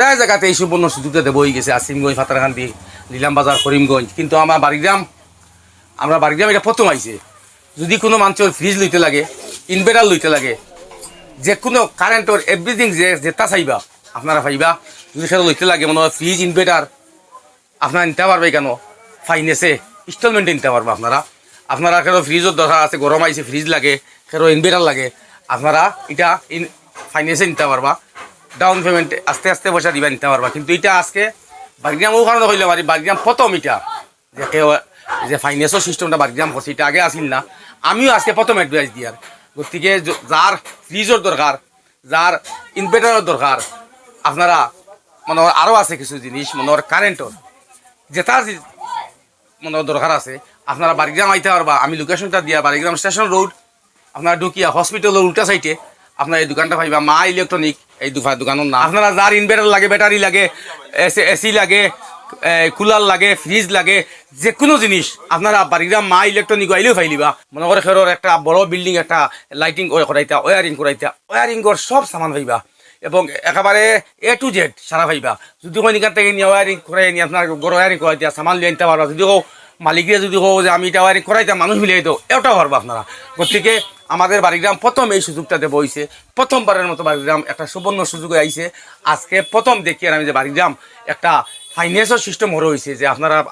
প্রায় জায়গাতে এই সুবর্ণ সুযোগটাতে বই গেছে আসিমগঞ্জ ফাতারকান্দি নিলাম বাজার করিমগঞ্জ কিন্তু আমরা বাড়িগ্রাম এটা প্রথম আইছে। যদি কোনো মানুষের ফ্রিজ লইতে লাগে ইনভার্টার লইতে লাগে যে কোনো কারেন্টর এভরিথিং যেটা চাইবা আপনারা পাইবা। যদি সেটা লইতে লাগে মনে হয় ফ্রিজ ইনভার্টার আপনারা নিতে পারবে কেন ফাইন্যান্সে ইনস্টলমেন্টে নিতে পারবো। আপনারা কেন ফ্রিজের দরকার আছে, গরম আইছে ফ্রিজ লাগে, কেন ইনভার্টার লাগে, আপনারা এটা ফাইন্যান্সে নিতে পারবা। ডাউন পেমেন্ট আস্তে আস্তে পয়সা দিবা নিতে পারবা। কিন্তু এটা আজকে বাড়িগ্রাম ও কারণে হইলে পারি বাড়িগ্রাম প্রথম এটা যে কেউ যে ফাইন্যান্সের সিস্টেমটা বাড়িগ্রাম করছে এটা আগে আসিল না। আমিও আজকে প্রথম অ্যাডভাইস দিয়ার গতিকে যার ফ্রিজের দরকার, যার ইনভার্টারের দরকার, আপনারা মনে হয় আরও আছে কিছু জিনিস মনে হয় কারেন্টর যেটা মনে হয় দরকার আছে আপনারা বাড়িগ্রাম আইতে পারবা। আমি লোকেশনটা দিয়া বাড়িগ্রাম স্টেশন রোড আপনারা ঢুকিয়া হসপিটালের উল্টা সাইডে আপনার এই দোকানটা পাইবা মা ইলেকট্রনিক। এই দোকানের না আপনারা যার ইনভার্টার লাগে, ব্যাটারি লাগে, এসি লাগে, কুলার লাগে, ফ্রিজ লাগে, যে কোনো জিনিস আপনারা বাড়িগ্রাম মা ইলেকট্রনিক আইলেও ফাইলিবা। মনে করে খেরোর একটা বড় বিল্ডিং একটা লাইটিং করাইতা, ওয়ারিংর সব সামান পাইবা এবং একেবারে A to Z সারা পাইবা। যদি কোনো নিকার থেকে নিয়ে ওয়ারিং করাই নিয়ে আপনার বড় ওয়ারিং করাইতে সামান লিয়ে নিতে পারবা। যদি মালিকরা যদি হোক যে আমি এটা ওয়ারিং করাইতাম মানুষ মিলিয়ে তো এটাও পারবো আপনারা। গতিকে আমাদের বাড়িগ্রাম প্রথম এই সুযোগটাতে বইছে, প্রথমবারের মতো বাড়িগ্রাম একটা সুবর্ণ সুযোগে আইছে। আজকে প্রথম দেখি আর আমি যে বাড়িগ্রাম একটা ফাইন্যান্সের সিস্টেম হয়ে হয়েছে যে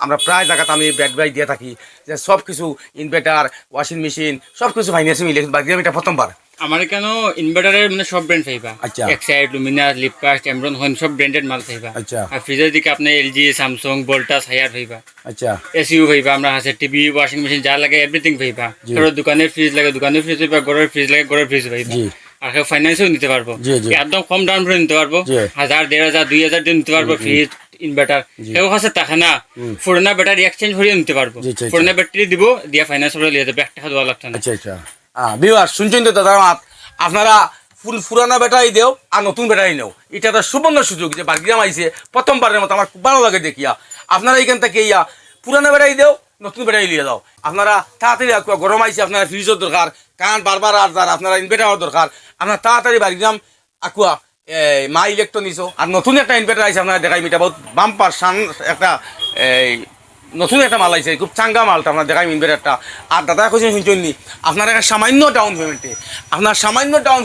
আমরা প্রায় জায়গাতে আমি ব্যাড বাই দিয়ে থাকি যে সব কিছু ইনভার্টার, ওয়াশিং মেশিন সব কিছু ফাইন্যান্সে মিলে বাড়িগ্রাম এটা প্রথমবার। আমার কেন ইনভার্টারের মানে সব ব্র্যান্ড পাইবা। আচ্ছা। এক্সাইড, লুমিনাস, লিপকাস্ট, এমরন হোম সব ব্র্যান্ডেড মাল পাইবা। আচ্ছা। আর ফ্রিজের দিকে আপনি এলজি, স্যামসাং, ভোল্টাস, হায়ার পাইবা। আচ্ছা। এসিও পাইবা, আমরা আছে টিভি, ওয়াশিং মেশিন যা লাগে এভরিথিং পাইবা। কারণ দোকানের ফ্রিজ লাগে দোকানের ফ্রিজ পাইবা, ঘরের ফ্রিজ লাগে ঘরের ফ্রিজ পাইবা। আর কেউ ফাইন্যান্সেও নিতে পারবো, একদম কম ডাউন পেমেন্ট নিতে পারবো, 1000, 1500, 2000 দিয়ে নিতে পারবো ফ্রিজ ইনভার্টার। কেউ কাছে টাকা না পুরোনো ব্যাটারি এক্সচেঞ্জ করিয়ে নিতে পারবো। পুরোনো ব্যাটারি দিব দিয়া ফাইন্যান্স করে নিয়ে যাবে, 1 টাকা দেওয়া লাগতো না। আচ্ছা আচ্ছা। বিভার শুনছেন তো দাদা, আপনারা পুরানা ব্যাটারি দেও আর নতুন ব্যাটারি নেও। এটা একটা সুবর্ণ সুযোগ যে বাড়িগ্রাম আইছে প্রথমবারের মতো। আমার খুব ভালো লাগে দেখিয়া আপনারা এইখান থেকে পুরানা ব্যাটারি দেও, নতুন ব্যাটারি নিয়ে যাও। আপনারা তাড়াতাড়ি গরম আইছে, আপনারা ফ্রিজের দরকার, কারণ বারবার আর আপনারা ইনভার্টারের দরকার, আপনারা তাড়াতাড়ি বাড়িগ্রাম আকুয়া মা ইলেকট্রনিক্স আর নতুন একটা ইনভার্টার আইছে আপনারা দেখাই এটা বহুত বাম্পার একটা নতুন একটা মাল আইছে, খুব চাঙ্গা মালটা আপনার দেখাই ইনভার্টারটা। আর দাদা কইছেন শুনছেন নি আপনারা একটা সামান্য ডাউন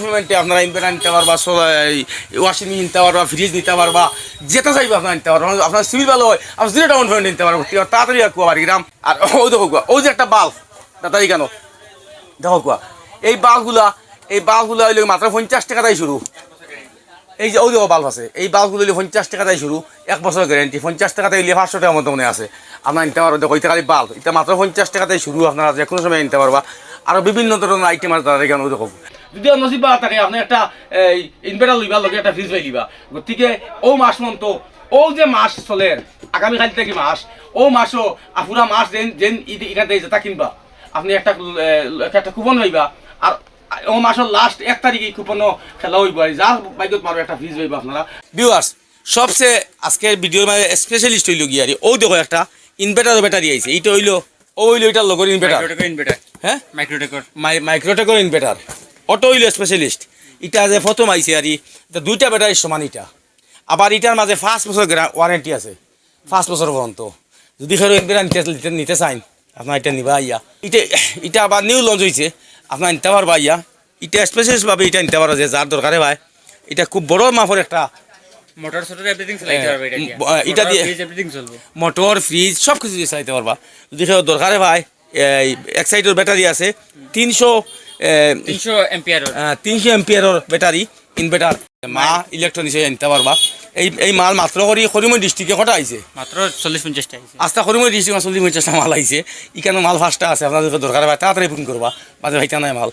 পেমেন্টে আপনারা ইনভার্টার নিতে পারবা, ওয়াশিং মেশিন নিতে পারবা, ফ্রিজ নিতে পারবা, যেটা চাইবা আপনারা নিতে পারবা। আপনার সিভিল ভালো হয় আপনার জিরো ডাউন পেমেন্ট নিতে পারবো। তাড়াতাড়ি কুয়া বাড়িগ্রাম। আর ওই দেখো কুয়া ওই যে একটা বাল্ব দাদাই কেন দেখো কুয়া এই বাল্বগুলা হইলে মাত্র 50 টাকা তাই শুরু। এই যে ওই দেখো বাল্ব আছে, এই বাল্বগুলো 50 টাকা তাই শুরু, 1 বছর গ্যারেন্টি। 50 টাকা তাই 500 টাকার মতো মনে আছে আপনার নিতে পারবো। দেখো এটা খালি বাল্ব, এটা মাত্র 50 টাকা তাই শুরু, আপনারা যে কোনো সময় নিতে পারবা। আরও বিভিন্ন ধরনের আইটেম আছে তাদের কেন দেখো। যদি নসিবা থাকে আপনি একটা ইনভার্টার লইবা, লগে একটা ফ্রিজ লইবা। গতিকে ও মাস মতো ও যে মাস চলে আগামীকাল থেকে মাস, ও মাসও পুরা মাস যেন এখান থেকে যেটা কিনবা আপনি একটা কুপন লইবা। আর ও মাসের লাস্ট 1 তারিখে কুপনও খেলা হইব, যার বাইকত মারো একটা ফ্রিজ লইবা আপনারা। ভিউয়ার্স সবচেয়ে আজকের ভিডিওর মানে স্পেশালিস্ট হইল গিয়ে ও দেখো একটা ইনভার্টার ব্যাটারি আইছে। এইটা হইলো এটার লগর ইনভার্টার, হ্যাঁ মাইক্রোটেকর ইনভার্টার। অটো হইল স্পেশালিস্ট। এটা যে প্রথম আইছে আর এটা 2টা ব্যাটারির সমান। এটা আবার এটার মাঝে 5 বছর ওয়ারেন্টি আছে, 5 বছর পর্যন্ত। যদি কেউ ইনভার্টার নিতে চান আপনার এটা নিবা আইয়া। এটা আবার নিউ লঞ্চ হয়েছে, আপনার নিতে পারবা আইয়া। এটা স্পেশালিস্টভাবে এটা নিতে পারো যে যার দরকারে ভাই। এটা খুব বড় মাপের একটা মোটর এভরিথিং চালাইতে পারবে এটা দিয়ে, এভরিথিং চলবে, মোটর ফ্রিজ সব কিছু দিয়ে চালাইতে পারবা। যদি কেউ দরকারে ভাই এক সাইডের ব্যাটারি আছে 300 এম্পিয়ারের ব্যাটারি ইনভার্টার মা ইলেকট্রনিক্স নিতে পারবা। এই মাল মাত্র করিমগঞ্জ ডিস্ট্রিক্টে কটা আইছে মাত্র 40-50 টা আইছে। আস্তা করিমগঞ্জ ডিস্ট্রিক্ট 40-50 টা মাল আইছে। এখানে মাল 5টা আছে, আপনাদের দরকার ভাই তাড়াতাড়ি বুকিং করবা, বাজে ভাইটা নাই মাল।